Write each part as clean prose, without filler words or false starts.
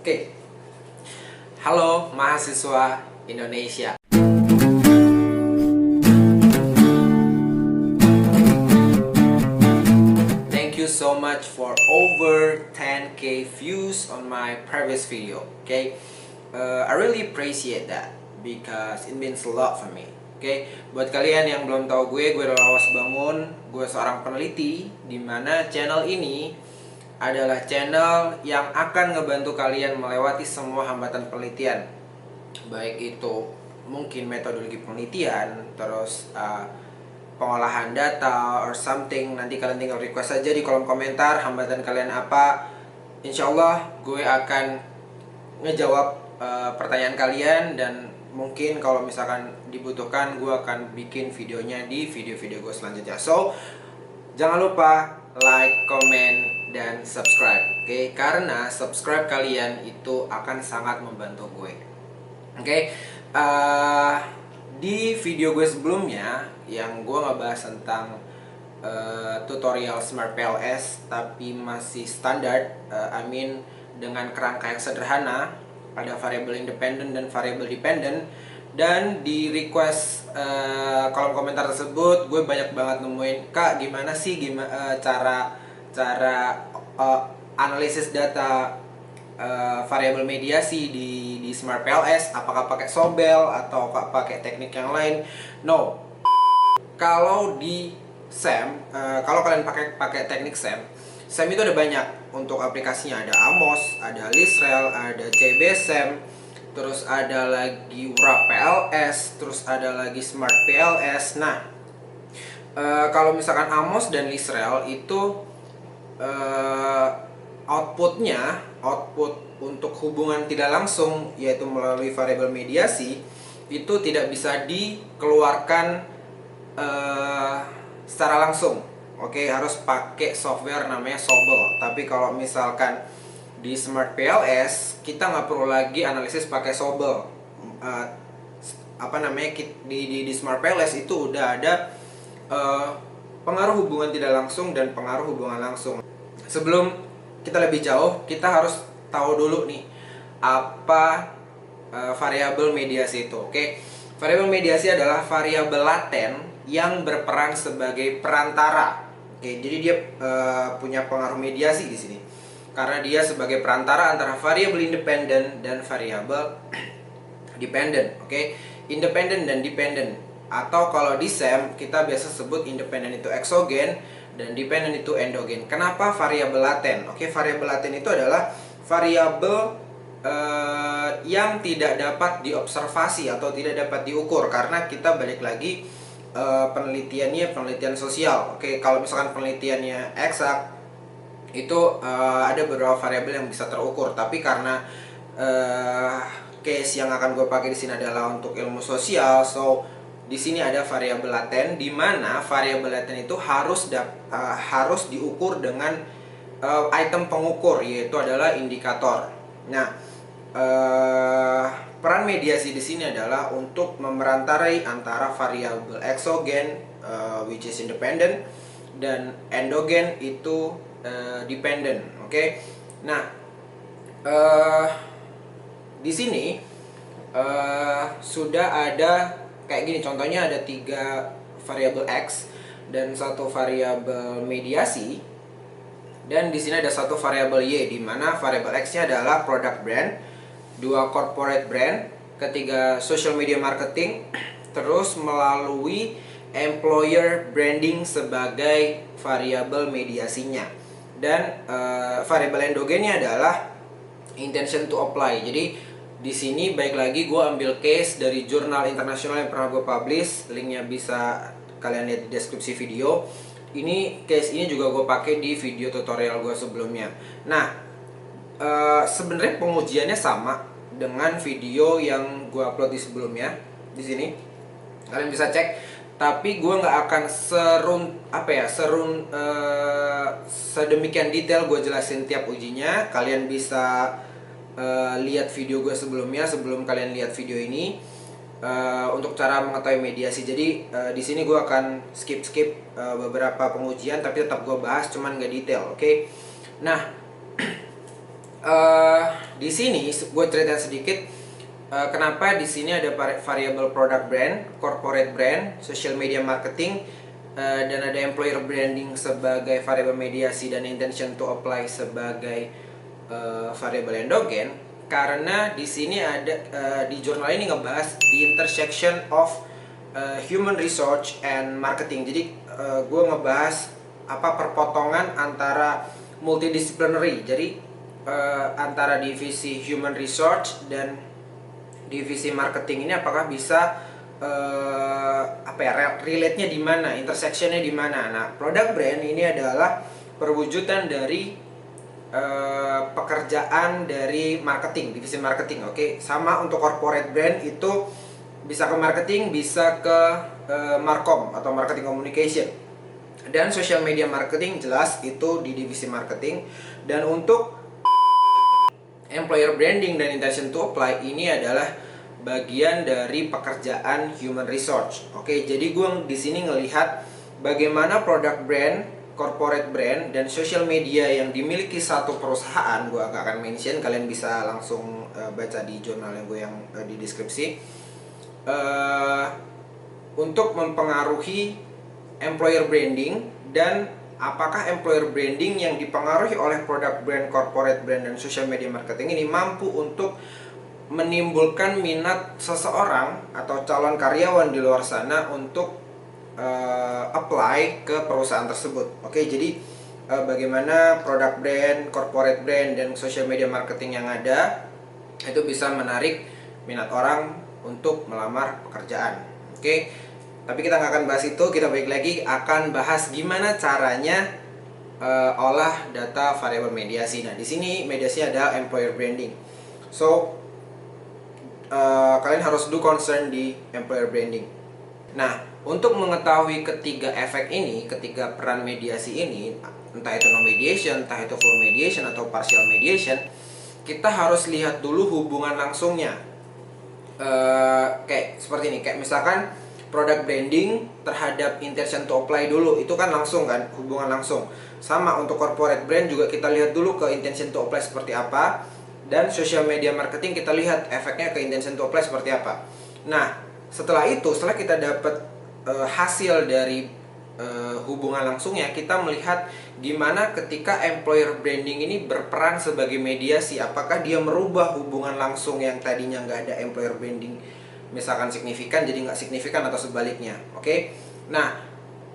Oke, halo mahasiswa Indonesia. Thank you so much for over 10k views on my previous video. Okay, I really appreciate that because it means a lot for me. Oke, buat kalian yang belum tahu gue adalah Lawas Bangun. Gue seorang peneliti di mana channel ini adalah channel yang akan ngebantu kalian melewati semua hambatan penelitian. Baik itu mungkin metodologi penelitian, terus pengolahan data or something. Nanti kalian tinggal request aja di kolom komentar hambatan kalian apa. Insya Allah gue akan ngejawab pertanyaan kalian, dan mungkin kalau misalkan dibutuhkan gue akan bikin videonya di video-video gue selanjutnya. So jangan lupa like, comment, dan subscribe. Oke, karena subscribe kalian itu akan sangat membantu gue. Oke, di video gue sebelumnya yang gue ngebahas tentang tutorial Smart PLS tapi masih standar, dengan kerangka yang sederhana, ada variabel independen dan variabel dependen. Dan di request kolom komentar tersebut gue banyak banget nemuin, Kak, gimana sih cara analisis data variabel mediasi di Smart PLS, apakah pakai Sobel atau pakai teknik yang lain? No. Kalau di SEM, kalau kalian pakai teknik SEM itu ada banyak untuk aplikasinya. Ada Amos, ada Lisrel, ada CBSEM, terus ada lagi Wrap PLS, terus ada lagi Smart PLS. Nah, kalau misalkan Amos dan Lisrel itu output untuk hubungan tidak langsung, yaitu melalui variabel mediasi, itu tidak bisa dikeluarkan secara langsung. Oke, harus pakai software namanya Sobel. Tapi kalau misalkan di Smart PLS kita nggak perlu lagi analisis pakai Sobel. Di Smart PLS itu udah ada pengaruh hubungan tidak langsung dan pengaruh hubungan langsung. Sebelum kita lebih jauh, kita harus tahu dulu nih apa variabel mediasi itu. Oke, variabel mediasi adalah variabel laten yang berperan sebagai perantara. Oke, jadi dia punya pengaruh mediasi di sini karena dia sebagai perantara antara variabel independen dan variabel dependen. Oke, independen dan dependen, atau kalau di SEM kita biasa sebut independen itu eksogen dan dependen itu endogen. Kenapa variabel laten? Oke, variabel laten itu adalah variabel yang tidak dapat diobservasi atau tidak dapat diukur, karena kita balik lagi penelitiannya penelitian sosial. Oke, kalau misalkan penelitiannya eksak itu ada beberapa variabel yang bisa terukur, tapi karena case yang akan gue pakai di sini adalah untuk ilmu sosial, so di sini ada variabel laten, di mana variabel laten itu harus diukur dengan item pengukur, yaitu adalah indikator. Nah, peran mediasi di sini adalah untuk memerantarai antara variabel eksogen, which is independent, dan endogen itu dependent. Oke. Nah, di sini sudah ada kayak gini. Contohnya ada 3 variabel X dan 1 variabel mediasi, dan di sini ada 1 variabel Y, di mana variabel X-nya adalah product brand, 2 corporate brand, ketiga social media marketing, terus melalui employer branding sebagai variabel mediasinya, dan variabel endogennya adalah intention to apply. Jadi di sini baik lagi gue ambil case dari jurnal internasional yang pernah gue publish, linknya bisa kalian lihat di deskripsi video. Ini case ini juga gue pakai di video tutorial gue sebelumnya. Nah, sebenarnya pengujiannya sama dengan video yang gue upload di sebelumnya. Di sini kalian bisa cek, tapi gue nggak akan sedemikian detail gue jelasin tiap ujinya. Kalian bisa lihat video gue sebelumnya sebelum kalian lihat video ini untuk cara mengetahui mediasi. Jadi di sini gue akan skip beberapa pengujian, tapi tetap gue bahas, cuman nggak detail. Oke. Nah, di sini gue cerita sedikit kenapa di sini ada variable product brand, corporate brand, social media marketing, dan ada employer branding sebagai variable mediasi dan intention to apply sebagai variable endogen. Karena di sini ada di jurnal ini ngebahas the intersection of human research and marketing. Jadi gue ngebahas apa perpotongan antara multidisciplinary. Jadi antara divisi human research dan divisi marketing ini apakah bisa relate-nya di mana, intersection-nya di mana. Nah, product brand ini adalah perwujudan dari pekerjaan dari marketing, divisi marketing. Oke, sama untuk corporate brand itu bisa ke marketing, bisa ke markom atau marketing communication. Dan social media marketing jelas itu di divisi marketing. Dan untuk employer branding dan intention to apply ini adalah bagian dari pekerjaan human resource. Oke, jadi gue di sini ngelihat bagaimana product brand, corporate brand, dan social media yang dimiliki satu perusahaan. Gue gak akan mention, kalian bisa langsung baca di jurnal yang gue yang di deskripsi. Untuk mempengaruhi employer branding, dan apakah employer branding yang dipengaruhi oleh product brand, corporate brand, dan social media marketing ini mampu untuk menimbulkan minat seseorang atau calon karyawan di luar sana untuk apply ke perusahaan tersebut. Oke, jadi bagaimana product brand, corporate brand, dan social media marketing yang ada itu bisa menarik minat orang untuk melamar pekerjaan. Oke, tapi kita nggak akan bahas itu, kita balik lagi akan bahas gimana caranya olah data variable mediasi. Nah, di sini mediasi ada employer branding. So, kalian harus do concern di employer branding. Nah, untuk mengetahui ketiga efek ini, ketiga peran mediasi ini, entah itu no mediation, entah itu full mediation atau partial mediation, kita harus lihat dulu hubungan langsungnya. Kayak seperti ini, kayak misalkan product branding terhadap intention to apply dulu, itu kan langsung kan, hubungan langsung. Sama untuk corporate brand juga kita lihat dulu ke intention to apply seperti apa, dan social media marketing kita lihat efeknya ke intention to apply seperti apa. Nah, setelah itu, setelah kita dapat hasil dari hubungan langsungnya, kita melihat gimana ketika employer branding ini berperan sebagai mediasi. Apakah dia merubah hubungan langsung yang tadinya nggak ada employer branding, misalkan signifikan jadi nggak signifikan, atau sebaliknya. Oke, nah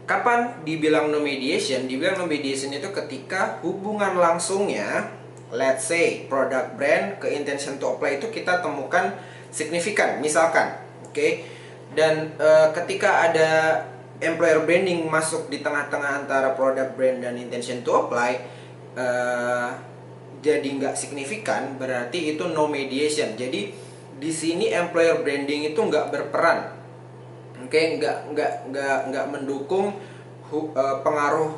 kapan dibilang no mediation? Dibilang no mediation itu ketika hubungan langsungnya, let's say product brand ke intention to apply itu kita temukan signifikan, misalkan. Oke, dan ketika ada employer branding masuk di tengah-tengah antara product brand dan intention to apply, jadi nggak signifikan, berarti itu no mediation. Jadi di sini employer branding itu nggak berperan, oke, nggak mendukung pengaruh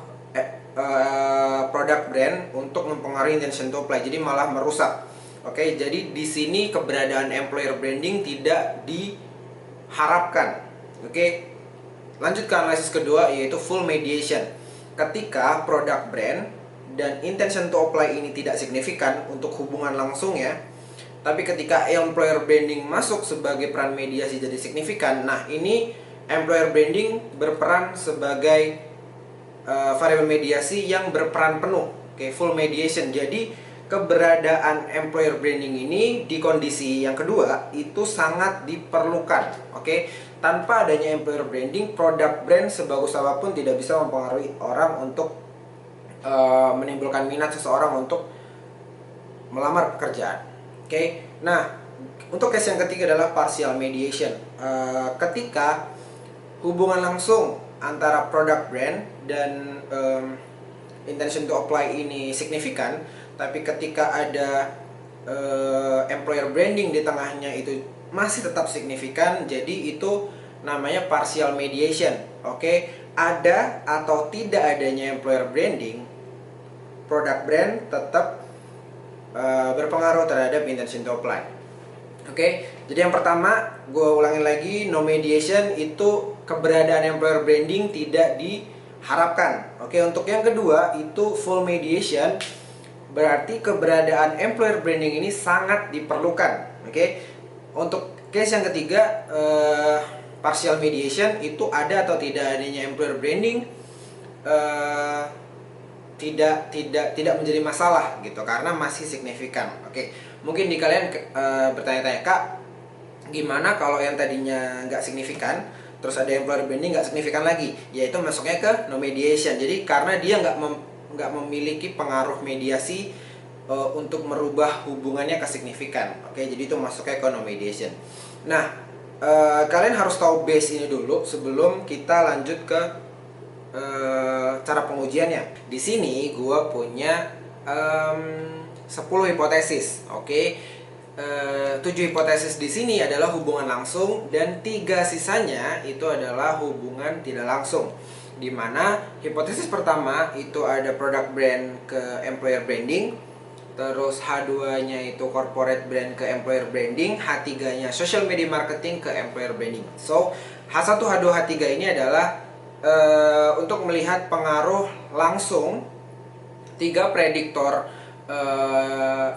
product brand untuk mempengaruhi intention to apply, jadi malah merusak. Oke, jadi di sini keberadaan employer branding tidak diharapkan. Oke, lanjut ke analisis kedua, yaitu full mediation. Ketika product brand dan intention to apply ini tidak signifikan untuk hubungan langsungnya, tapi ketika employer branding masuk sebagai peran mediasi jadi signifikan, nah ini employer branding berperan sebagai variable mediasi yang berperan penuh. Oke, full mediation. Jadi keberadaan employer branding ini di kondisi yang kedua itu sangat diperlukan. Oke, tanpa adanya employer branding, product brand sebagus apapun tidak bisa mempengaruhi orang untuk menimbulkan minat seseorang untuk melamar pekerjaan. Oke, nah untuk case yang ketiga adalah partial mediation. Ketika hubungan langsung antara product brand dan intention to apply ini signifikan, tapi ketika ada employer branding di tengahnya itu masih tetap signifikan, jadi itu namanya partial mediation. Oke, ada atau tidak adanya employer branding, product brand tetap berpengaruh terhadap intention to apply. Oke, jadi yang pertama gue ulangin lagi, no mediation itu keberadaan employer branding tidak diharapkan. Oke, untuk yang kedua itu full mediation berarti keberadaan employer branding ini sangat diperlukan. Oke. Untuk case yang ketiga, partial mediation, itu ada atau tidak adanya employer branding tidak menjadi masalah gitu, karena masih signifikan. Oke, mungkin di kalian bertanya-tanya, Kak, gimana kalau yang tadinya nggak signifikan terus ada employer branding nggak signifikan lagi? Yaitu masuknya ke no mediation. Jadi karena dia nggak memiliki pengaruh mediasi untuk merubah hubungannya ke signifikan. Oke, jadi itu masuknya ke no mediation. Nah, kalian harus tahu base ini dulu sebelum kita lanjut ke cara pengujiannya. Di sini gue punya 10 hipotesis. Oke. 7 hipotesis di sini adalah hubungan langsung dan 3 sisanya itu adalah hubungan tidak langsung. Di mana hipotesis pertama itu ada product brand ke employer branding, terus H2-nya itu corporate brand ke employer branding, H3-nya social media marketing ke employer branding. So, H1, H2, H3 ini adalah untuk melihat pengaruh langsung 3 prediktor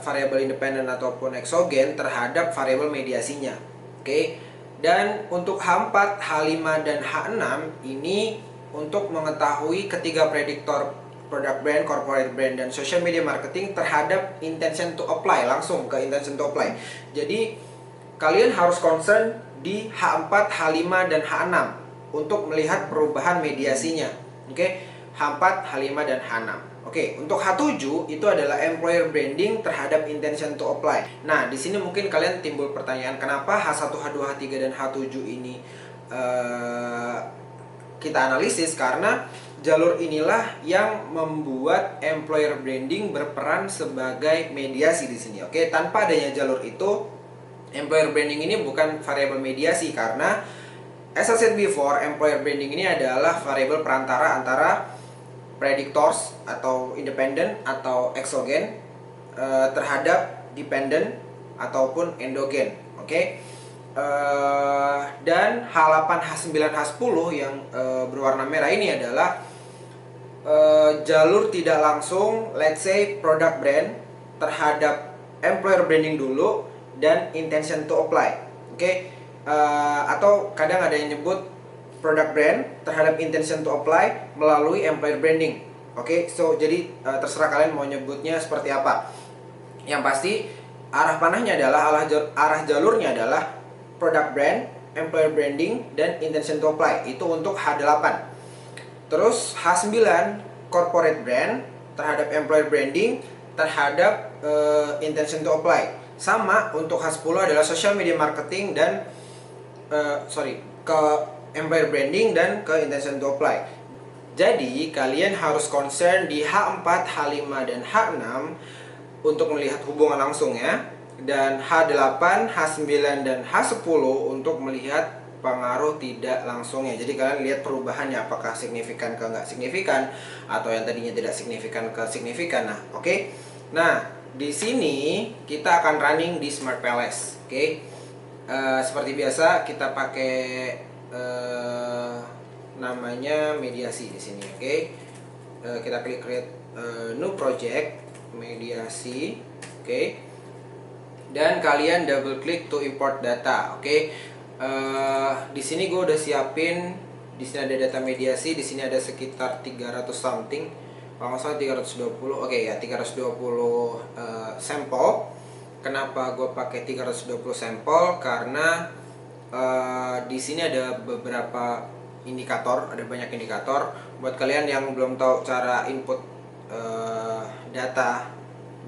variabel independen ataupun eksogen terhadap variabel mediasinya. Oke. Dan untuk H4, H5 dan H6 ini untuk mengetahui ketiga prediktor product brand, corporate brand dan social media marketing terhadap intention to apply, langsung ke intention to apply. Jadi kalian harus concern di H4, H5 dan H6 untuk melihat perubahan mediasinya. Oke. H4, H5 dan H6. Oke, untuk H7 itu adalah employer branding terhadap intention to apply. Nah, di sini mungkin kalian timbul pertanyaan, kenapa H1, H2, H3 dan H7 ini kita analisis? Karena jalur inilah yang membuat employer branding berperan sebagai mediasi di sini. Oke, tanpa adanya jalur itu, employer branding ini bukan variabel mediasi, karena as I said before, employer branding ini adalah variabel perantara antara predictors atau independen atau exogen terhadap dependent ataupun endogen. Oke. Dan H8, H9, H10 yang berwarna merah ini adalah jalur tidak langsung, let's say product brand terhadap employer branding dulu dan intention to apply. Oke. Atau kadang ada yang nyebut product brand terhadap intention to apply melalui employer branding. Oke, so jadi terserah kalian mau nyebutnya seperti apa. Yang pasti arah panahnya adalah arah jalurnya adalah product brand, employer branding dan intention to apply. Itu untuk H8. Terus H9 corporate brand terhadap employer branding terhadap intention to apply. Sama untuk H10 adalah social media marketing dan ke employer branding dan ke intention to apply. Jadi kalian harus concern di H4, H5 dan H6 untuk melihat hubungan langsungnya, dan H8, H9 dan H10 untuk melihat pengaruh tidak langsungnya. Jadi kalian lihat perubahannya apakah signifikan ke nggak signifikan atau yang tadinya tidak signifikan ke signifikan. Nah, oke. Nah, di sini kita akan running di Smart Palace. Oke. Seperti biasa kita pakai namanya mediasi di sini. Oke. Kita klik create new project mediasi. Oke. Dan kalian double klik to import data. Oke. Di sini gue udah siapin, di sini ada data mediasi, di sini ada sekitar 300 something. Kalau nggak salah 320. Oke ya, 320 sampel. Kenapa gue pakai 320 sampel? Karena di sini ada beberapa indikator, ada banyak indikator. Buat kalian yang belum tahu cara input data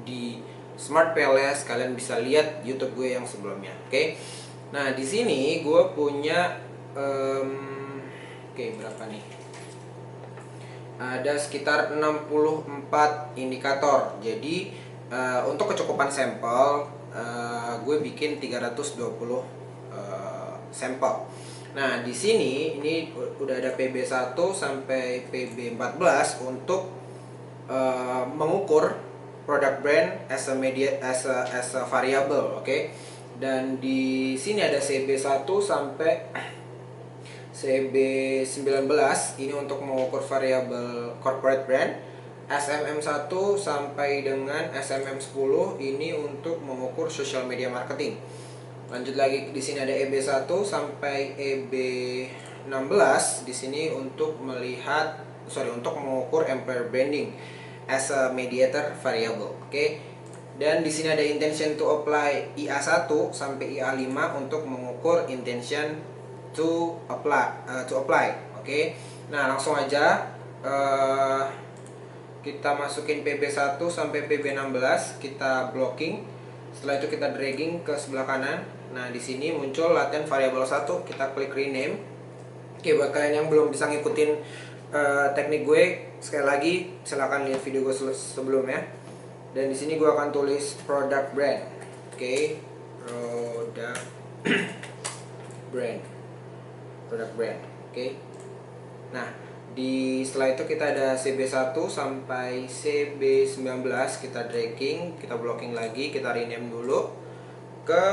di Smart Palace, kalian bisa lihat YouTube gue yang sebelumnya. Oke. Nah, di sini gue punya berapa nih? Ada sekitar 64 indikator. Jadi untuk kecukupan sampel gue bikin 320 sampel. Nah, di sini ini udah ada PB1 sampai PB14 untuk mengukur product brand as a variable, oke. Dan di sini ada CB1 sampai CB19, ini untuk mengukur variabel corporate brand. SMM1 sampai dengan SMM10 ini untuk mengukur social media marketing. Lanjut lagi, di sini ada EB1 sampai EB16. Di sini untuk untuk mengukur employer branding as a mediator variable. Oke. Dan di sini ada intention to apply IA1 sampai IA5 untuk mengukur intention to apply. Oke. Nah, langsung aja kita masukin PB1 sampai PB16, kita blocking. Setelah itu kita dragging ke sebelah kanan. Nah, di sini muncul latihan variable 1, kita klik rename. Oke, buat kalian yang belum bisa ngikutin teknik gue, sekali lagi silahkan lihat video gue sebelumnya. Dan di sini gue akan tulis product brand. Oke, product brand. Oke. Nah, setelah itu kita ada CB1 sampai CB19, kita dragging, kita blocking lagi, kita rename dulu ke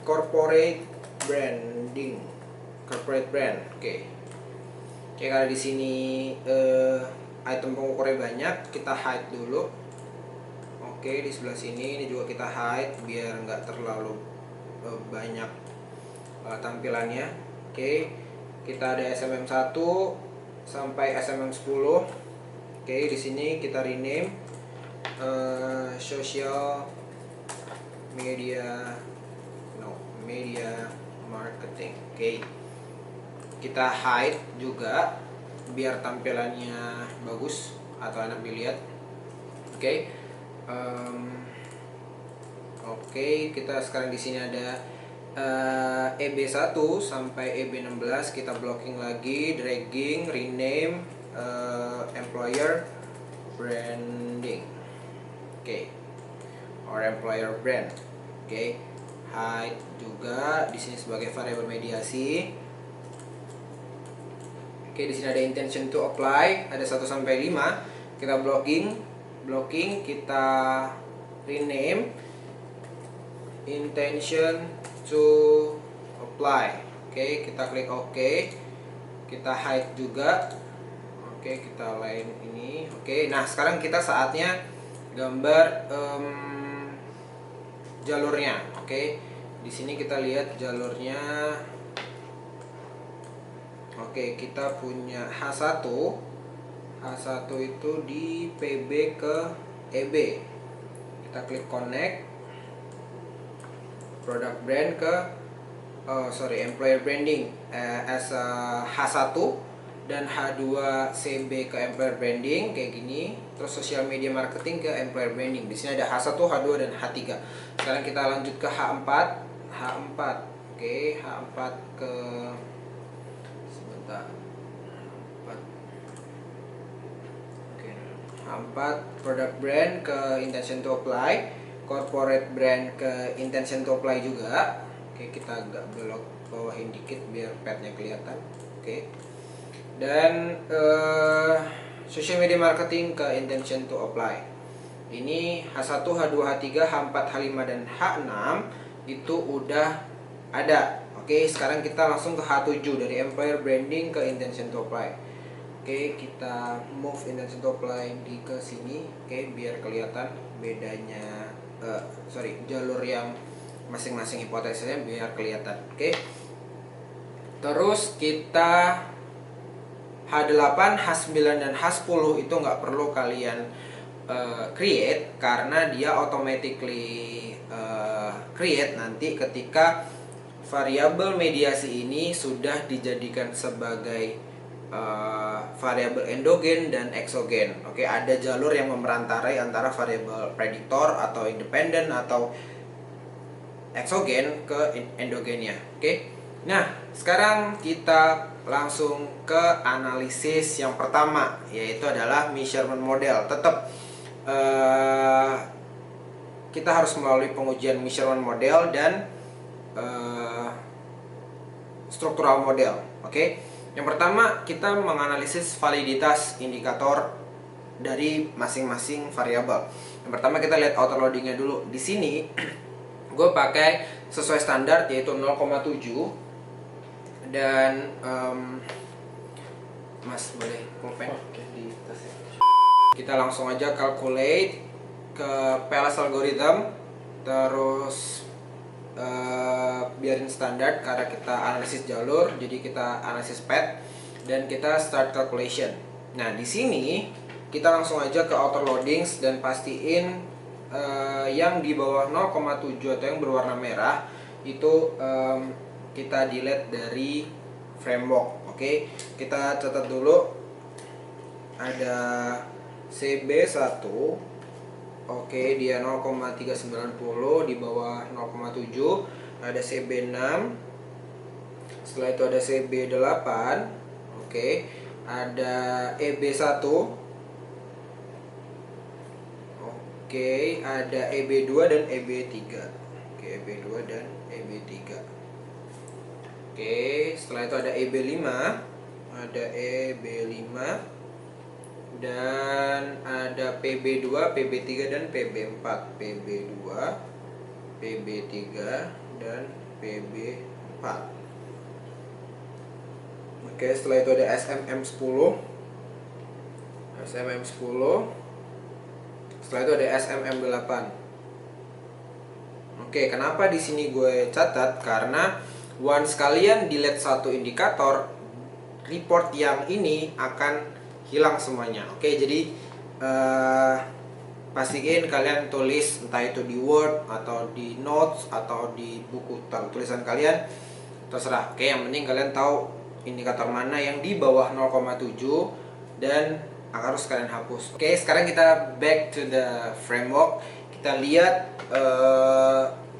corporate brand. Oke, karena di sini item pengukurnya banyak, kita hide dulu. Oke, di sebelah sini ini juga kita hide biar nggak terlalu banyak tampilannya. Oke, kita ada SMM1 sampai SMM10. Oke, di sini kita rename social media marketing. Oke, kita hide juga biar tampilannya bagus atau enak dilihat. Oke. Oke, kita sekarang di sini ada EB1 sampai EB16, kita blocking lagi, dragging, rename employer branding. Oke. Or employer brand. Oke. Hide juga di sini sebagai variabel mediasi. Oke, di sini ada intention to apply, ada 1 sampai 5. Kita blocking, kita rename intention to apply. Oke, kita klik OK. Kita hide juga. Oke, kita lain ini. Oke, nah sekarang kita saatnya gambar jalurnya. Oke, di sini kita lihat jalurnya. Oke, kita punya H1 itu di PB ke EB. Kita klik connect product brand ke employer branding as H1 dan H2 CB ke employer branding kayak gini. Terus social media marketing ke employer branding. Di sini ada H1, H2 dan H3. Sekarang kita lanjut ke H4. Oke, H4 ke H4 product brand ke intention to apply, corporate brand ke intention to apply juga. Oke, kita agak belok bawahin dikit biar padnya kelihatan. Oke, dan social media marketing ke intention to apply. Ini H1, H2, H3, H4, H5 dan H6 itu udah ada. Oke, sekarang kita langsung ke H7 dari employer branding ke intention to apply. Oke, kita move intention to apply di ke sini. Oke, biar kelihatan bedanya jalur yang masing-masing hipotesisnya biar kelihatan. Oke. Terus kita H8, H9 dan H10 itu nggak perlu kalian create karena dia automatically create nanti ketika variabel mediasi ini sudah dijadikan sebagai variabel endogen dan eksogen. Oke, ada jalur yang memerantarai antara variabel prediktor atau independen atau eksogen ke endogennya. Oke. Nah, sekarang kita langsung ke analisis yang pertama, yaitu adalah measurement model. Tetap kita harus melalui pengujian measurement model dan struktural model. Oke. Yang pertama, kita menganalisis validitas indikator dari masing-masing variabel. Yang pertama kita lihat outer loadingnya dulu. Di sini gue pakai sesuai standar yaitu 0,7 dan Mas boleh pulpen di tasnya. Kita langsung aja calculate ke PLS algorithm, terus biarin standar karena kita analisis jalur, jadi kita analisis path dan kita start calculation. Nah di sini kita langsung aja ke outer loadings dan pastiin yang di bawah 0,7 atau yang berwarna merah itu kita delete dari framework. Oke, kita catat dulu ada CB1. Oke, dia 0,390 di bawah 0,7. Ada CB6. Setelah itu ada CB8. Oke, ada EB1. Oke, ada EB2 dan EB3. Oke, EB2 dan EB3. Oke, setelah itu ada EB5. Ada EB5. Dan ada PB2, PB3 dan PB4. PB2, PB3 dan PB4. Oke, setelah itu ada SMM10. SMM10. Setelah itu ada SMM8. Oke, kenapa di sini gue catat? Karena once kalian delete satu indikator, report yang ini akan hilang semuanya. Oke, jadi pastiin kalian tulis entah itu di Word atau di notes atau di buku tulisan kalian, terserah. Oke, yang penting kalian tahu indikator mana yang di bawah 0,7 dan harus kalian hapus. Oke, sekarang kita back to the framework. Kita lihat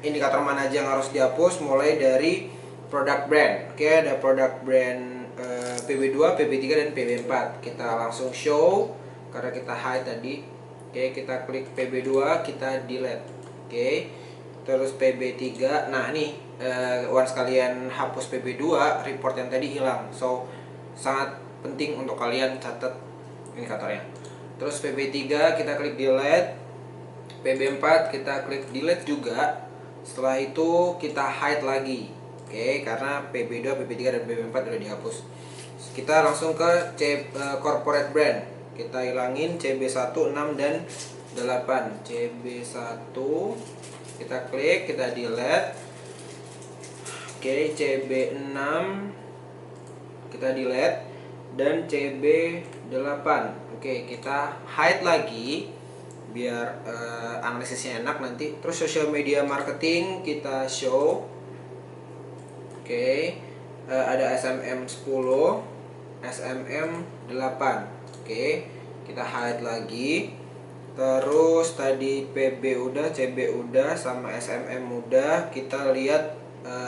indikator mana aja yang harus dihapus, mulai dari product brand. Oke, ada product brand PB2, PB3 dan PB4. Kita langsung show karena kita hide tadi. Oke, kita klik PB2, kita delete. Oke, terus PB3. Nah, nih once kalian hapus PB2, report yang tadi hilang. So, sangat penting untuk kalian catat indikatornya. Terus PB3 kita klik delete. PB4 kita klik delete juga. Setelah itu kita hide lagi. Oke, karena PB2, PB3 dan PB4 sudah dihapus. Kita langsung ke corporate brand. Kita hilangin CB1, 6 dan 8. CB1 kita klik, kita delete. Oke, CB6 kita delete dan CB8. Oke, kita hide lagi biar analisisnya enak nanti. Terus social media marketing kita show. Oke, ada SMM10, SMM8. Oke, kita hide lagi. Terus tadi PB udah, CB udah, sama SMM udah. Kita lihat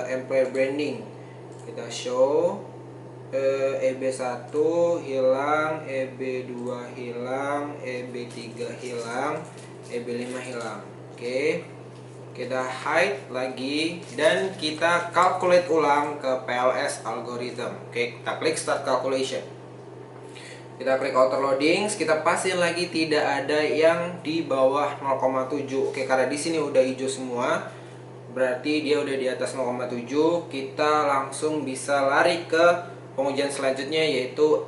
employer branding. Kita show EB1 hilang, EB2 hilang, EB3 hilang, EB5 hilang. Oke, kita hide lagi dan kita calculate ulang ke PLS algorithm. Oke, kita klik start calculation. Kita klik outer loadings, kita pastiin lagi tidak ada yang di bawah 0,7. Oke, karena di sini udah hijau semua, berarti dia udah di atas 0,7. Kita langsung bisa lari ke pengujian selanjutnya, yaitu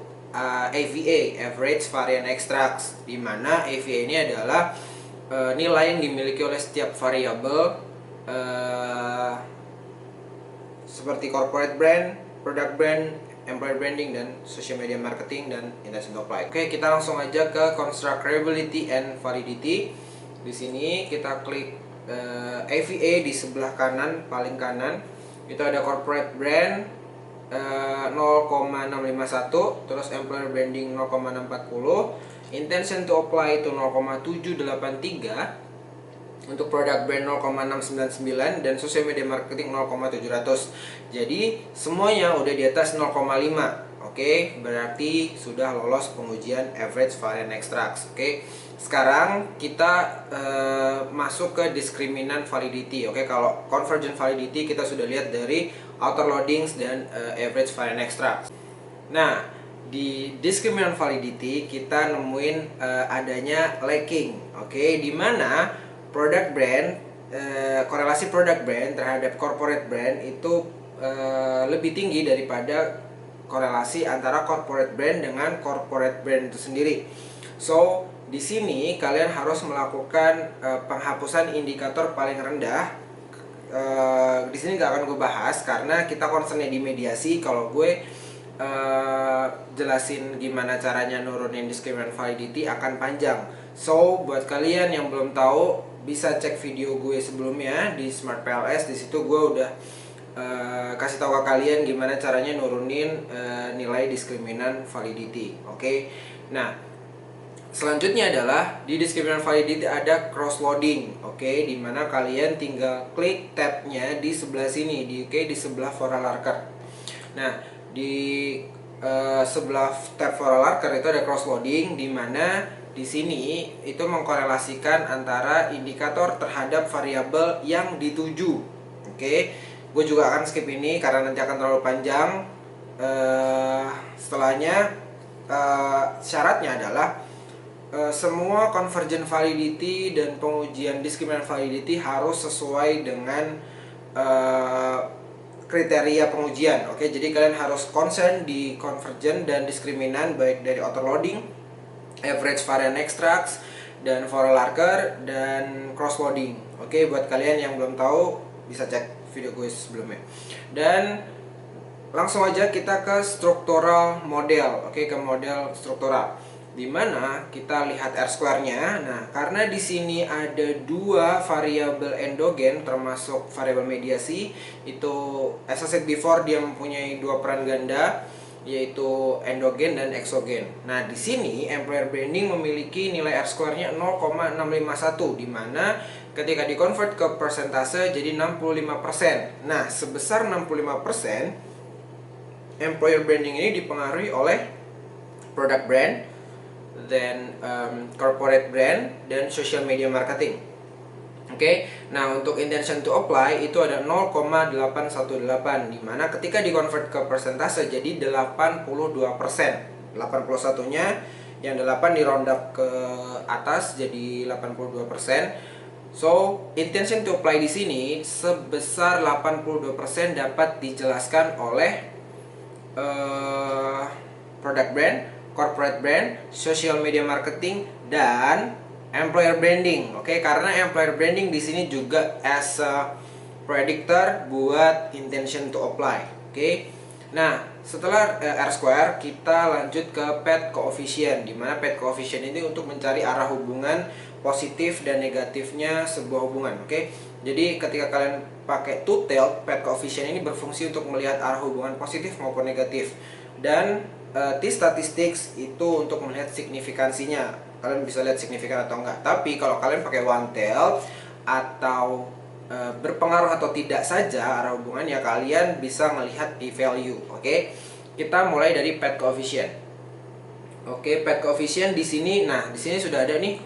AVA, Average Variance Extracts, di mana AVA ini adalah nilai yang dimiliki oleh setiap variabel seperti corporate brand, product brand, employer branding, dan social media marketing, dan intention to apply. Oke, kita langsung aja ke construct reliability and validity. Di sini kita klik AVA di sebelah kanan, paling kanan. Itu ada corporate brand 0,651, terus employer branding 0,640, intention to apply itu 0,783, untuk product brand 0,699, dan social media marketing 0,700. Jadi semuanya udah di atas 0,5. Oke, berarti sudah lolos pengujian average variance extracts. Oke, sekarang kita masuk ke discriminant validity. Oke, kalau convergent validity kita sudah lihat dari outer loadings dan average variance extracts. Nah, di discriminant validity kita nemuin adanya lacking. Oke, di mana product brand, korelasi product brand terhadap corporate brand itu lebih tinggi daripada korelasi antara corporate brand dengan corporate brand itu sendiri. So, Di sini kalian harus melakukan penghapusan indikator paling rendah. Di sini gak akan gue bahas karena kita concernnya di mediasi. Kalau gue jelasin gimana caranya nurunin discriminant validity akan panjang. So buat kalian yang belum tahu bisa cek video gue sebelumnya di Smart PLS. Di situ gue udah kasih tahu ke kalian gimana caranya nurunin nilai discriminant validity. Oke. Nah, selanjutnya adalah di discriminant validity ada cross loading. Oke, dimana kalian tinggal klik tabnya di sebelah sini, di sebelah for all worker. Nah, di sebelah tab for all worker itu ada cross loading, dimana di sini itu mengkorelasikan antara indikator terhadap variabel yang dituju. Oke, gue juga akan skip ini karena nanti akan terlalu panjang. Setelahnya syaratnya adalah semua convergent validity dan pengujian discriminant validity harus sesuai dengan kriteria pengujian. Oke, jadi kalian harus concern di convergent dan discriminant baik dari autoloading, average variant extracts, dan for all worker, dan cross loading. Oke, buat kalian yang belum tahu bisa cek video gue sebelumnya. Dan langsung aja kita ke structural model. Oke, ke model struktural, dimana kita lihat R-square-nya. Nah, karena di sini ada dua variabel endogen termasuk variabel mediasi, itu as I said before dia mempunyai dua peran ganda, yaitu endogen dan eksogen. Nah, di sini employer branding memiliki nilai R-square-nya 0,651, dimana ketika dikonvert ke persentase jadi 65%. Nah, sebesar 65%, employer branding ini dipengaruhi oleh product brand, then corporate brand, dan social media marketing. Oke, nah untuk intention to apply itu ada 0,818, dimana ketika dikonvert ke persentase jadi 82%. 81-nya yang 8 di round up ke atas jadi 82%. So, intention to apply di sini sebesar 82% dapat dijelaskan oleh product brand, corporate brand, social media marketing, dan employer branding. Oke, karena employer branding di sini juga as a predictor buat intention to apply. Oke. Nah, setelah R-square kita lanjut ke path coefficient, di mana path coefficient ini untuk mencari arah hubungan positif dan negatifnya sebuah hubungan. Oke. Jadi ketika kalian pakai two-tailed, path coefficient ini berfungsi untuk melihat arah hubungan positif maupun negatif. Dan T-statistics itu untuk melihat signifikansinya. Kalian bisa lihat signifikan atau enggak. Tapi kalau kalian pakai one-tailed atau berpengaruh atau tidak saja arah hubungan, ya kalian bisa melihat p-value. Oke. Kita mulai dari path coefficient. Oke, path coefficient di sini. Nah, di sini sudah ada nih.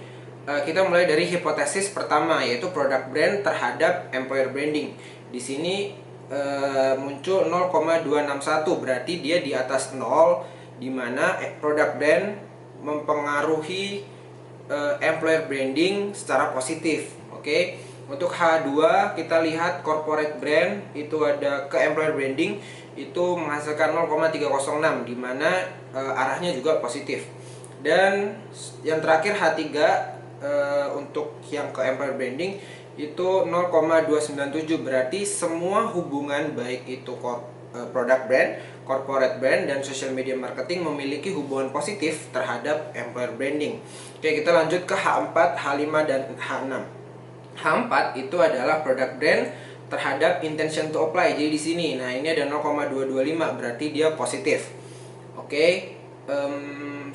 Kita mulai dari hipotesis pertama, yaitu product brand terhadap employer branding. Di sini muncul 0,261, berarti dia di atas 0, di mana product brand mempengaruhi employer branding secara positif. Oke. Untuk H2 kita lihat corporate brand itu ada ke employer branding itu menghasilkan 0,306, di mana arahnya juga positif. Dan yang terakhir H3 untuk yang ke employer branding itu 0,297, berarti semua hubungan baik itu product brand, corporate brand, dan social media marketing memiliki hubungan positif terhadap employer branding. Oke, kita lanjut ke H4, H5, dan H6. H4 itu adalah product brand terhadap intention to apply. Jadi di sini, nah ini ada 0,225, berarti dia positif. Oke,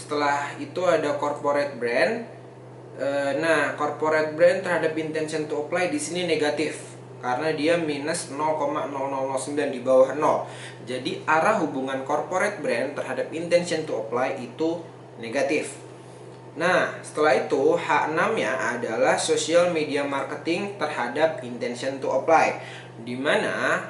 setelah itu ada corporate brand. Nah, corporate brand terhadap intention to apply di sini negatif karena dia minus 0,0009, di bawah 0. Jadi arah hubungan corporate brand terhadap intention to apply itu negatif. Nah, setelah itu H6-nya adalah social media marketing terhadap intention to apply, di mana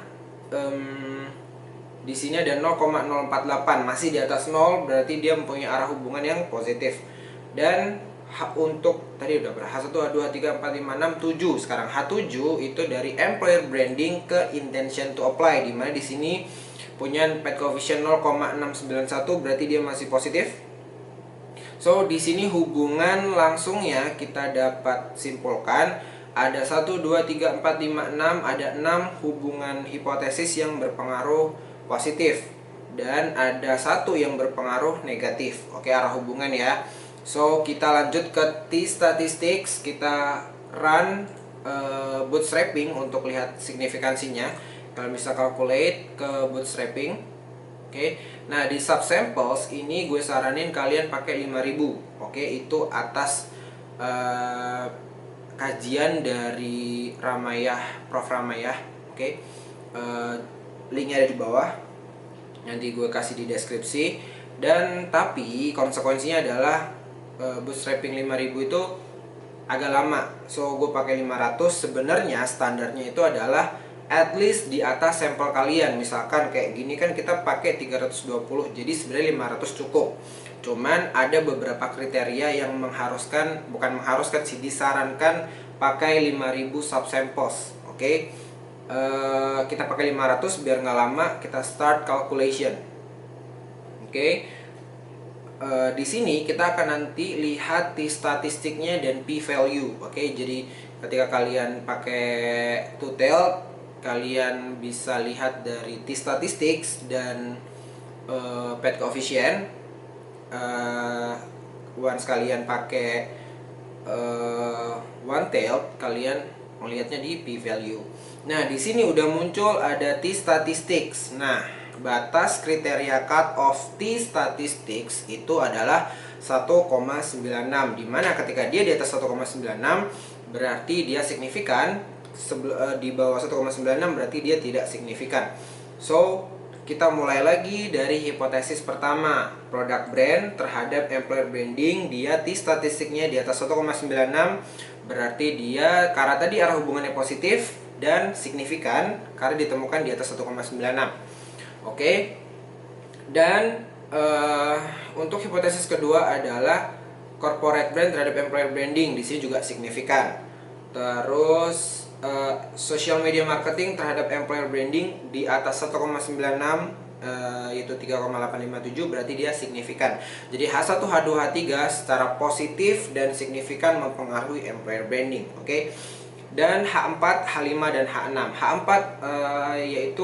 di sini ada 0,048, masih di atas 0, berarti dia mempunyai arah hubungan yang positif. Dan untuk tadi udah berapa? H1, H2, H3, H4, H5, H6, 7. Sekarang H7 itu dari employer branding ke intention to apply, di mana di sini punya path coefficient 0,691, berarti dia masih positif. So di sini hubungan langsungnya kita dapat simpulkan ada 1, 2, 3, 4, 5, 6, ada 6 hubungan hipotesis yang berpengaruh positif dan ada 1 yang berpengaruh negatif. Oke, arah hubungan ya. So kita lanjut ke T-statistics, kita run bootstrapping untuk lihat signifikansinya. Kalau bisa calculate ke bootstrapping. Oke. Nah, di subsamples ini gue saranin kalian pakai 5000. Oke, itu atas kajian dari Ramayah, Prof Ramayah. Oke. Linknya ada di bawah. Nanti gue kasih di deskripsi. Dan tapi konsekuensinya adalah bootstrapping 5000 itu agak lama. So gue pakai 500. Sebenarnya standarnya itu adalah at least di atas sampel kalian. Misalkan kayak gini kan kita pakai 320, jadi sebenarnya 500 cukup. Cuman ada beberapa kriteria yang bukan mengharuskan sih, disarankan pakai 5000 subsamples. Oke. Kita pakai 500 biar nggak lama. Kita start calculation. Oke. Di sini kita akan nanti lihat T-statistiknya dan p-value. Oke, jadi ketika kalian pakai tutel, kalian bisa lihat dari T-statistics dan pet coefficient. Once kalian pakai one tail, kalian melihatnya di p-value. Nah, di sini udah muncul ada T-statistics. Nah, batas kriteria cut off T-statistics itu adalah 1,96, dimana ketika dia di atas 1,96 berarti dia signifikan, di bawah 1,96 berarti dia tidak signifikan. So kita mulai lagi dari hipotesis pertama, product brand terhadap employer branding. Dia T-statistiknya di atas 1,96, berarti dia, karena tadi arah hubungannya positif dan signifikan karena ditemukan di atas 1,96. Oke. Dan untuk hipotesis kedua adalah corporate brand terhadap employer branding. Di sini juga signifikan. Terus social media marketing terhadap employer branding di atas 1,96, yaitu 3,857, berarti dia signifikan. Jadi H1, H2, H3 secara positif dan signifikan mempengaruhi employer branding. Oke. Dan H4, H5 dan H6. H4 yaitu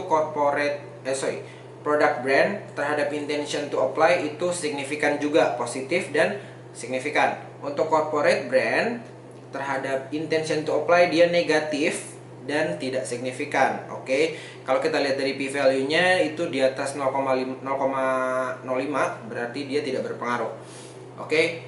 product brand terhadap intention to apply itu signifikan juga, positif dan signifikan. Untuk corporate brand terhadap intention to apply dia negatif dan tidak signifikan. Oke. Kalau kita lihat dari p-value-nya itu di atas 0,05, berarti dia tidak berpengaruh. Oke.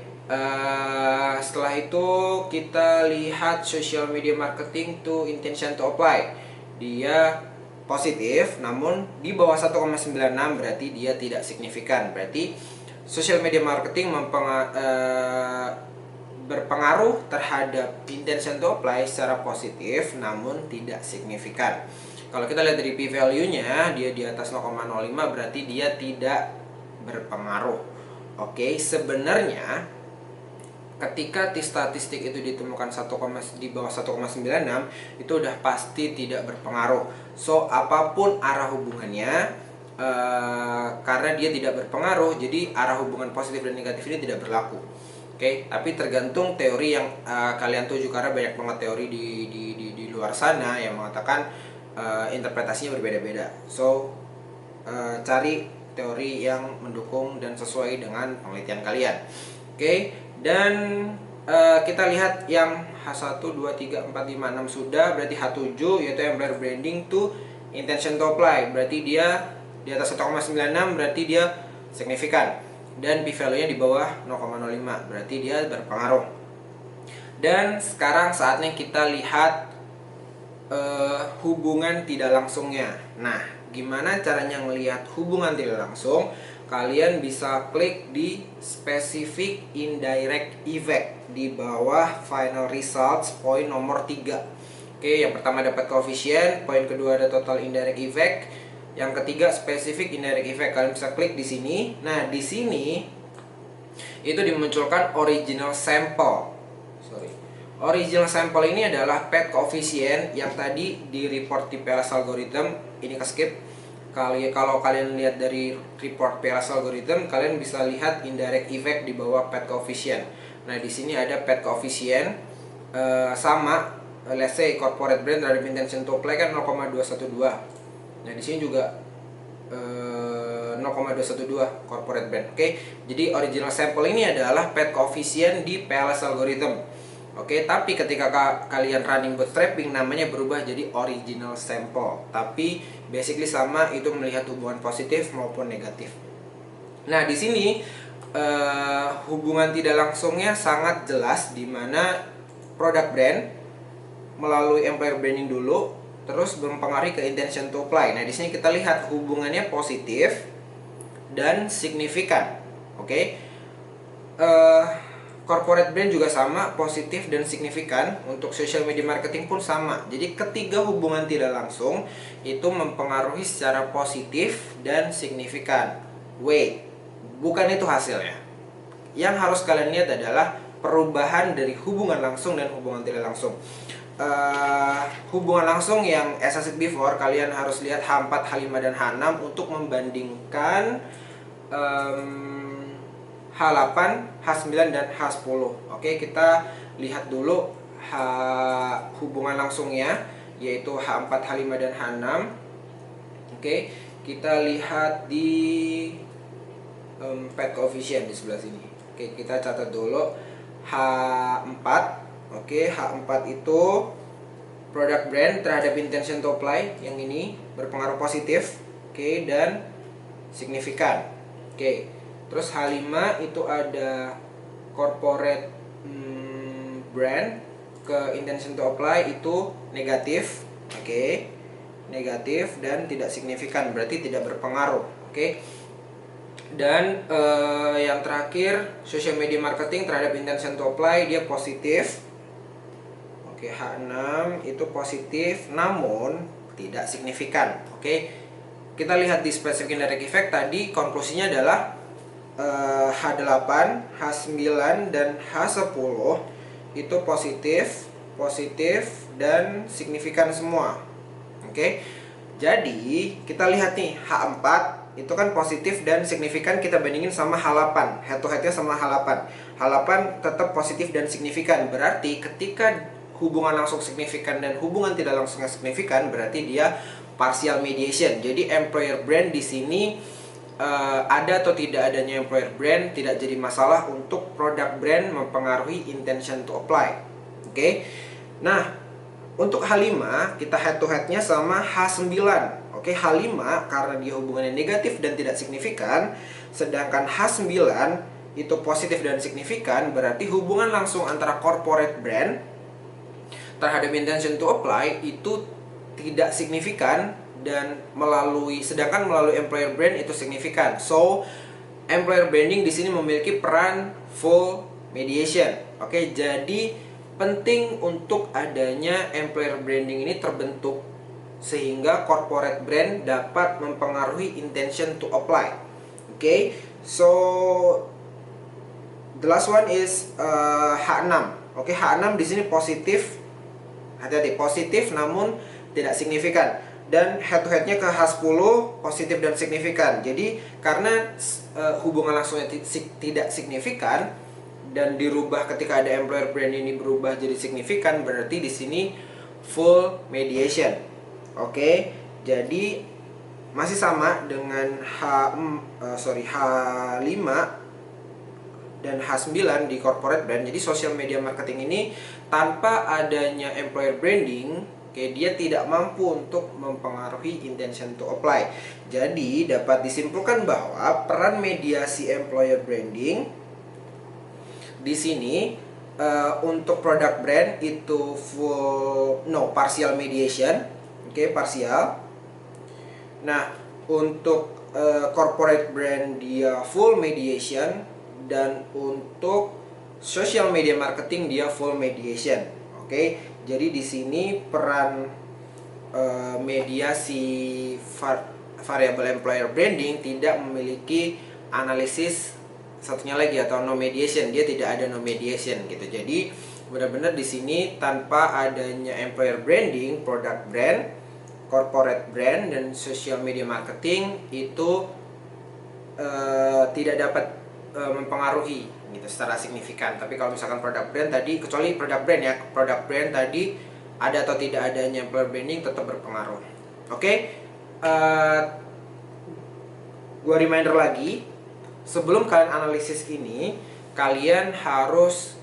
Setelah itu kita lihat social media marketing to intention to apply. Dia positif, namun di bawah 1,96 berarti dia tidak signifikan. Berarti social media marketing berpengaruh terhadap intention to apply secara positif, namun tidak signifikan. Kalau kita lihat dari p-value-nya, dia di atas 0,05 berarti dia tidak berpengaruh. Oke, sebenarnya ketika T-statistik itu ditemukan di bawah 1,96 itu udah pasti tidak berpengaruh. So apapun arah hubungannya, karena dia tidak berpengaruh, jadi arah hubungan positif dan negatif ini tidak berlaku. Oke, tapi tergantung teori yang kalian tuju, karena banyak banget teori di luar sana yang mengatakan interpretasinya berbeda-beda. So cari teori yang mendukung dan sesuai dengan penelitian kalian. Oke, dan kita lihat yang H1, 2, 3, 4, 5, 6 sudah, berarti H7 yaitu employer branding to intention to apply, berarti dia di atas 1,96 berarti dia signifikan. Dan p-value-nya di bawah 0,05 berarti dia berpengaruh. Dan sekarang saatnya kita lihat hubungan tidak langsungnya. Nah, gimana caranya melihat hubungan tidak langsung? Kalian bisa klik di specific indirect effect di bawah final results poin nomor 3. Oke, yang pertama dapat coefficient, poin kedua ada total indirect effect, yang ketiga specific indirect effect. Kalian bisa klik di sini. Nah, di sini itu dimunculkan original sample. Original sample ini adalah pet coefficient yang tadi di report TPLS algorithm ini ke skip. Kalau kalian lihat dari report PLS algorithm, kalian bisa lihat indirect effect di bawah path coefficient. Nah, di sini ada path coefficient sama, let's say corporate brand terhadap intention to apply kan 0,212. Nah, di sini juga 0,212 corporate brand. Oke. Jadi original sample ini adalah path coefficient di PLS algorithm. Oke, tapi ketika kalian running bootstrapping, namanya berubah jadi original sample. Tapi basically sama, itu melihat hubungan positif maupun negatif. Nah, di sini hubungan tidak langsungnya sangat jelas, di mana product brand melalui employer branding dulu, terus mempengaruhi ke intention to apply. Nah, di sini kita lihat hubungannya positif dan signifikan. Oke. Corporate brand juga sama, positif dan signifikan. Untuk social media marketing pun sama. Jadi ketiga hubungan tidak langsung itu mempengaruhi secara positif dan signifikan. Wait, bukan itu hasilnya. Yang harus kalian lihat adalah perubahan dari hubungan langsung dan hubungan tidak langsung. Hubungan langsung yang as I said before, kalian harus lihat H4, H5, dan H6 untuk membandingkan H8, H9, dan H10. Oke, kita lihat dulu hubungan langsungnya, yaitu H4, H5, dan H6. Oke, kita lihat di path coefficient di sebelah sini. Oke, kita catat dulu H4. Oke, H4 itu product brand terhadap intention to apply, yang ini berpengaruh positif. Oke, dan signifikan. Oke. Terus H5 itu ada corporate brand ke intention to apply, itu negatif. Oke. Negatif dan tidak signifikan, berarti tidak berpengaruh. Oke. Dan yang terakhir, social media marketing terhadap intention to apply, dia positif. Oke, H6 itu positif namun tidak signifikan. Oke. Kita lihat di specific indirect effect, tadi konklusinya adalah H8, H9, dan H10 itu positif dan signifikan semua. Oke. Jadi kita lihat nih, H4 itu kan positif dan signifikan, kita bandingin sama H8, head to headnya sama H8. H8 tetap positif dan signifikan. Berarti ketika hubungan langsung signifikan dan hubungan tidak langsungnya signifikan, berarti dia partial mediation. Jadi employer brand di sini ada atau tidak adanya employer brand tidak jadi masalah untuk product brand mempengaruhi intention to apply. Oke. Nah, untuk H5 kita head to headnya sama H9. Oke, H5 karena dia hubungannya negatif dan tidak signifikan, sedangkan H9 itu positif dan signifikan, berarti hubungan langsung antara corporate brand terhadap intention to apply itu tidak signifikan, dan sedangkan melalui employer brand itu signifikan. So, employer branding di sini memiliki peran full mediation. Oke, jadi penting untuk adanya employer branding ini terbentuk sehingga corporate brand dapat mempengaruhi intention to apply. Oke, so the last one is H6. Oke, H6 di sini positif. Hati-hati, positif namun tidak signifikan. Dan head to headnya ke H10 positif dan signifikan. Jadi karena hubungan langsungnya tidak signifikan dan dirubah ketika ada employer brand ini berubah jadi signifikan, berarti di sini full mediation. Oke, jadi masih sama dengan H5 dan H9 di corporate brand. Jadi social media marketing ini tanpa adanya employer branding, dia tidak mampu untuk mempengaruhi intention to apply. Jadi dapat disimpulkan bahwa peran mediasi employer branding di sini untuk product brand itu partial mediation. Oke, partial. Nah, untuk corporate brand dia full mediation, dan untuk social media marketing dia full mediation. Oke. Jadi di sini peran mediasi variable employer branding tidak memiliki analisis satunya lagi atau no mediation, dia tidak ada no mediation gitu. Jadi benar-benar di sini tanpa adanya employer branding, product brand corporate brand dan social media marketing itu tidak dapat mempengaruhi gitu secara signifikan. Tapi kalau misalkan produk brand tadi, kecuali produk brand tadi ada atau tidak adanya employer branding tetap berpengaruh. Oke, gua reminder lagi, sebelum kalian analisis ini, kalian harus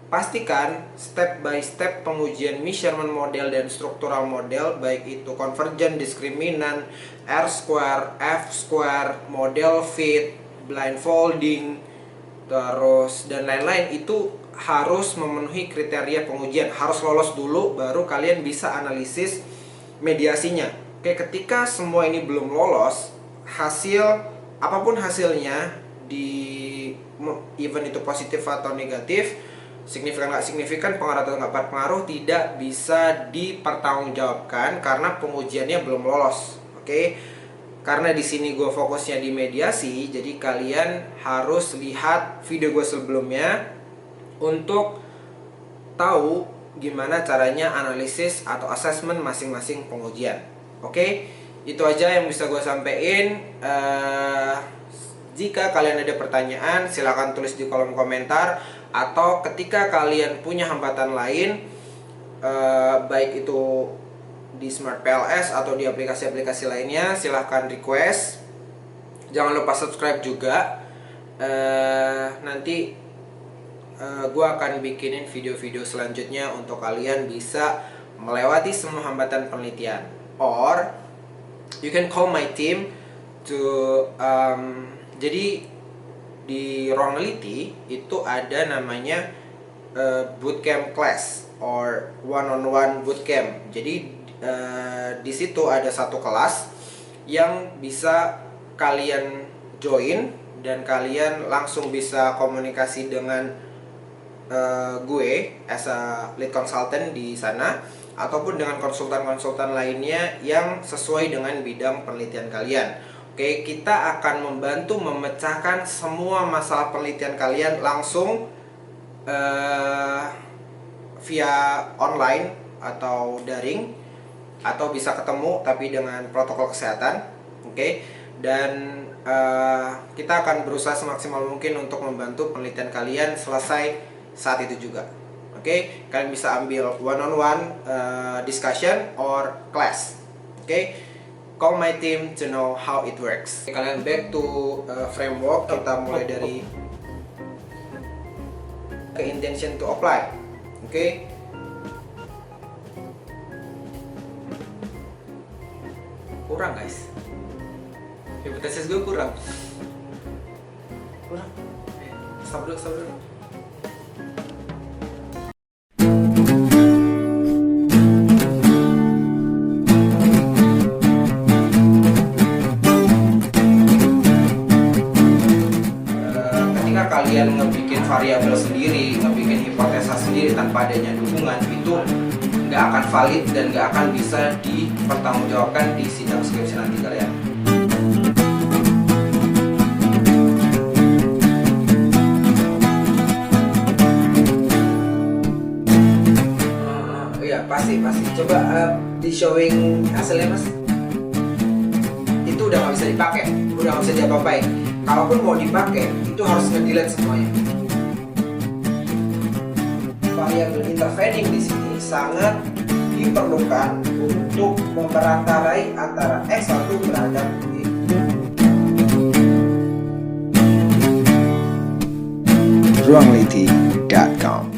pastikan step by step pengujian measurement model dan struktural model, baik itu convergent, diskriminan, R-square, F-square, model fit, blindfolding, terus dan lain-lain, itu harus memenuhi kriteria pengujian, harus lolos dulu baru kalian bisa analisis mediasinya. Oke, ketika semua ini belum lolos, hasil apapun hasilnya di event itu positif atau negatif, signifikan nggak signifikan, pengaruh atau nggak berpengaruh, tidak bisa dipertanggungjawabkan karena pengujiannya belum lolos. Oke, karena di sini gue fokusnya di mediasi, jadi kalian harus lihat video gue sebelumnya untuk tahu gimana caranya analisis atau assessment masing-masing pengujian. Oke, itu aja yang bisa gue sampaikan. Jika kalian ada pertanyaan, silahkan tulis di kolom komentar, atau ketika kalian punya hambatan lain, baik itu di Smart PLS atau di aplikasi-aplikasi lainnya, silahkan request. Jangan lupa subscribe juga. Nanti gue akan bikinin video-video selanjutnya untuk kalian bisa melewati semua hambatan penelitian. Or you can call my team to jadi di ruang neliti itu ada namanya bootcamp class or one-on-one bootcamp. Jadi di situ ada satu kelas yang bisa kalian join dan kalian langsung bisa komunikasi dengan gue as a lead consultant di sana, ataupun dengan konsultan-konsultan lainnya yang sesuai dengan bidang penelitian kalian. Oke, kita akan membantu memecahkan semua masalah penelitian kalian langsung via online atau daring, atau bisa ketemu tapi dengan protokol kesehatan. Oke, dan kita akan berusaha semaksimal mungkin untuk membantu penelitian kalian selesai saat itu juga. Oke, kalian bisa ambil one-on-one discussion or class. Oke, call my team to know how it works. Kalian back to framework. Kita mulai dari ke intention to apply. Oke, kurang guys, hipotesis gue kurang. Stop dulu. Kalian ngebikin variabel sendiri, ngebikin hipotesa sendiri tanpa adanya dukungan, itu nggak akan valid dan nggak akan bisa dipertanggungjawabkan di sidang skripsi nanti kalian. Iya pasti. Coba di showing hasilnya mas. Itu udah nggak bisa dipakai, udah nggak bisa diapa-apain. Kalaupun mau dipakai, itu harus nge-delete semuanya. Variabel intervening di sini sangat diperlukan untuk memperantarai antara X1 terhadap Y. ruangliti.com